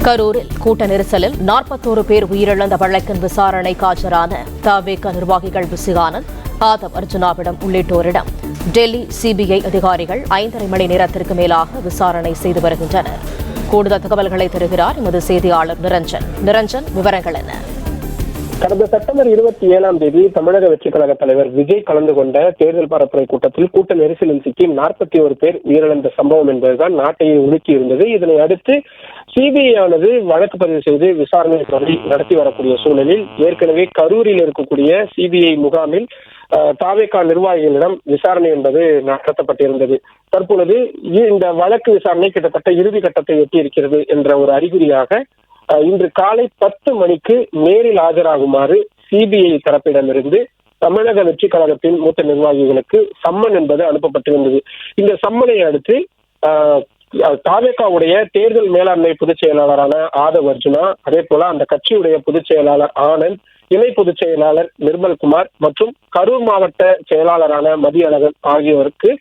கரூரில் கூட்ட நெரிசலில் 41 பேர் உயிரிழந்த வழக்கின் விசாரணைக்கு ஆஜரான தவேக நிர்வாகிகள் விசிகானந்த், ஆதவ் அர்ஜுனாவிடம் உள்ளிட்டோரிடம் டெல்லி சிபிஐ அதிகாரிகள் 5.5 மணி நேரத்திற்கு மேலாக விசாரணை செய்து வருகின்றனர். கூடுதல் தகவல்களை தருகிறார் எமது செய்தியாளர் நிரஞ்சன். விவரங்கள் என்ன? கடந்த செப்டம்பர் 27ஆம் தேதி தமிழக வெற்றிக் கழக தலைவர் விஜய் கலந்து கொண்ட தேர்தல் பரப்புரை கூட்டத்தில் கூட்ட நெரிசலில் சிக்கி 41 பேர் உயிரிழந்த சம்பவம் என்பதுதான் நாட்டையே உலுக்கி இருந்தது. இதனை அடுத்து சிபிஐ ஆனது வழக்கு பதிவு செய்து விசாரணை நடத்தி வரக்கூடிய சூழலில் ஏற்கனவே கரூரில் இருக்கக்கூடிய சிபிஐ முகாமில் தவேக நிர்வாகிகளிடம் விசாரணை என்பது நடத்தப்பட்டிருந்தது. தற்பொழுது இந்த வழக்கு விசாரணை கிட்டத்தட்ட இறுதி கட்டத்தை எட்டியிருக்கிறது என்ற ஒரு அறிகுறியாக இன்று காலை 10 மணிக்கு நேரில் ஆஜராகுமாறு சிபிஐ தரப்பிடமிருந்து தமிழக வெற்றி கழகத்தின் மூத்த நிர்வாகிகளுக்கு சம்மன் என்பது அனுப்பப்பட்டிருந்தது. இந்த சம்மனை அடுத்து தவேகவுடைய தேர்தல் மேலாண்மை பொதுச் செயலாளரான ஆதவ் அர்ஜுனா, அதே போல அந்த கட்சியுடைய பொதுச் செயலாளர் ஆனந்த், இணை பொதுச் செயலாளர் நிர்மல்குமார் மற்றும் கரூர் மாவட்ட செயலாளரான மதியழகன் ஆகியோருக்கு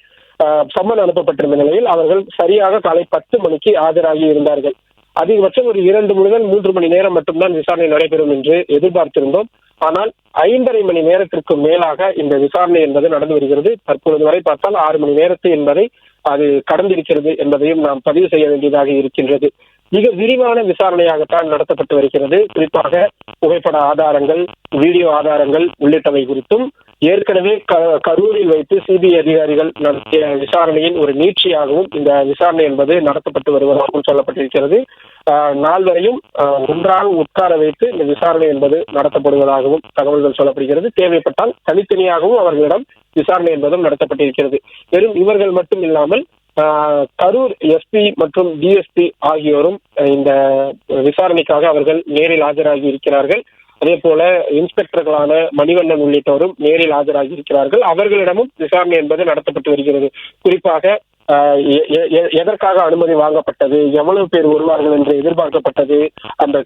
சம்மன் அனுப்பப்பட்டிருந்த நிலையில் அவர்கள் சரியாக காலை 10 மணிக்கு ஆஜராகி இருந்தார்கள். அதிகபட்சம் ஒரு 2 முதல் 3 மணி நேரம் மட்டும்தான் விசாரணை நடைபெறும் என்று எதிர்பார்த்திருந்தோம். ஆனால் 5.5 மணி நேரத்திற்கு மேலாக இந்த விசாரணை என்பது நடந்து வருகிறது. தற்பொழுது வரை பார்த்தால் 6 மணி நேரத்து என்பதை அது கடந்திருக்கிறது என்பதையும் நாம் பதிவு செய்ய வேண்டியதாக இருக்கின்றது. மிக விரிவான விசாரணையாகத்தான் நடத்தப்பட்டு வருகிறது. குறிப்பாக புகைப்பட ஆதாரங்கள், வீடியோ ஆதாரங்கள் உள்ளிட்டவை குறித்தும் ஏற்கனவே கரூரில் வைத்து சிபிஐ அதிகாரிகள் நடத்திய விசாரணையின் ஒரு நீட்சியாகவும் இந்த விசாரணை என்பது நடத்தப்பட்டு வருவதாகவும் சொல்லப்பட்டிருக்கிறது. நால்வரையும் ஒன்றாக உட்கார வைத்து இந்த விசாரணை என்பது நடத்தப்படுவதாகவும் தகவல்கள் சொல்லப்படுகிறது. தேவைப்பட்டால் தனித்தனியாகவும் அவர்களிடம் விசாரணை என்பதும் நடத்தப்பட்டிருக்கிறது. வெறும் இவர்கள் மட்டும் இல்லாமல் கரூர் எஸ்பி மற்றும் டிஎஸ்பி ஆகியோரும் இந்த விசாரணைக்காக அவர்கள் நேரில் ஆஜராகி இருக்கிறார்கள். அதே போல இன்ஸ்பெக்டர்களான மணிவண்ணன் உள்ளிட்டோரும் நேரில் ஆஜராகி இருக்கிறார்கள். அவர்களிடமும் விசாரணை என்பது நடத்தப்பட்டு வருகிறது. குறிப்பாக எதற்காக அனுமதி வாங்கப்பட்டது, எவ்வளவு பேர் வருவார்கள் என்று எதிர்பார்க்கப்பட்டது, அந்த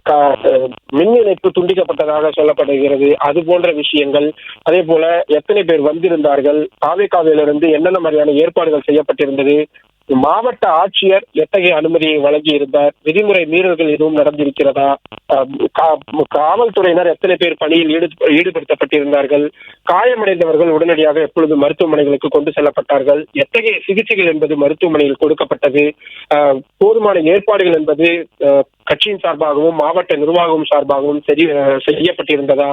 மின் இணைப்பு துண்டிக்கப்பட்டதாக சொல்லப்படுகிறது, அது போன்ற விஷயங்கள், அதே போல எத்தனை பேர் வந்திருந்தார்கள், தவேகவிலிருந்து என்னென்ன மாதிரியான ஏற்பாடுகள் செய்யப்பட்டிருந்தது, மாவட்ட ஆட்சியர் எத்தகைய அனுமதியை வழங்கி இருந்தார், விதிமுறை மீறல்கள் எதுவும் நடந்திருக்கிறதா, காவல்துறையினர் எத்தனை பேர் பணியில் ஈடுபடுத்தப்பட்டிருந்தார்கள், காயமடைந்தவர்கள் உடனடியாக எப்பொழுது மருத்துவமனைகளுக்கு கொண்டு செல்லப்பட்டார்கள், எத்தகைய சிகிச்சைகள் என்பது மருத்துவமனையில் கொடுக்கப்பட்டது, போதுமான ஏற்பாடுகள் என்பது கட்சியின் சார்பாகவும் மாவட்ட நிர்வாகம் சார்பாகவும் செய்யப்பட்டிருந்ததா,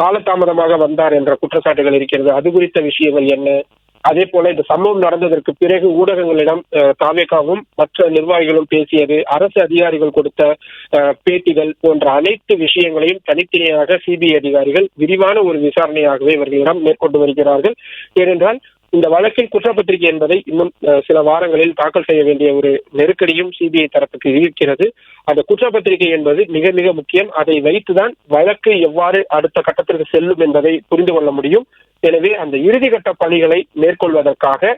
காலதாமதமாக வந்தார் என்ற குற்றச்சாட்டுகள் இருக்கிறது, அது குறித்த விஷயங்கள் என்ன, அதே போல இந்த சம்பவம் நடந்ததற்கு பிறகு ஊடகங்களிடம் தவேகவும் மற்ற நிர்வாகிகளும் பேசியது, அரசு அதிகாரிகள் கொடுத்த பேட்டிகள் போன்ற அனைத்து விஷயங்களையும் தனித்தனியாக சிபிஐ அதிகாரிகள் விரிவான ஒரு விசாரணையாகவே இவர்களிடம் மேற்கொண்டு வருகிறார்கள். ஏனென்றால் இந்த வழக்கில் குற்றப்பத்திரிகை என்பதை இன்னும் சில வாரங்களில் தாக்கல் செய்ய வேண்டிய ஒரு நெருக்கடியும் சிபிஐ தரப்புக்கு இருக்கிறது. அந்த குற்றப்பத்திரிகை என்பது மிக மிக முக்கியம். அதை வைத்துதான் வழக்கு எவ்வாறு அடுத்த கட்டத்திற்கு செல்லும் என்பதை புரிந்து கொள்ள முடியும். எனவே அந்த இறுதிக்கட்ட பணிகளை மேற்கொள்வதற்காக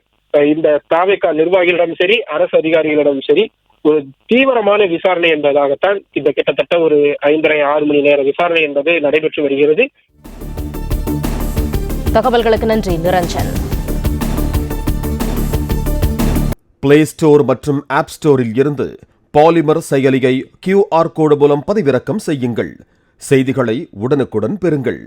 இந்த தவேக நிர்வாகிகளிடம் சரி, அரசு அதிகாரிகளிடம் சரி, ஒரு தீவிரமான விசாரணை என்பதாகத்தான் இந்த கிட்டத்தட்ட ஒரு 5.5-6 மணி நேர விசாரணை என்பது நடைபெற்று வருகிறது. தகவல்களுக்கு நன்றி நிரஞ்சன். பிளே ஸ்டோர் மற்றும் ஆப் ஸ்டோரில் இருந்து பாலிமர் செயலியை QR கோடு மூலம் பதிவிறக்கம் செய்யுங்கள். செய்திகளை உடனுக்குடன் பெறுங்கள்.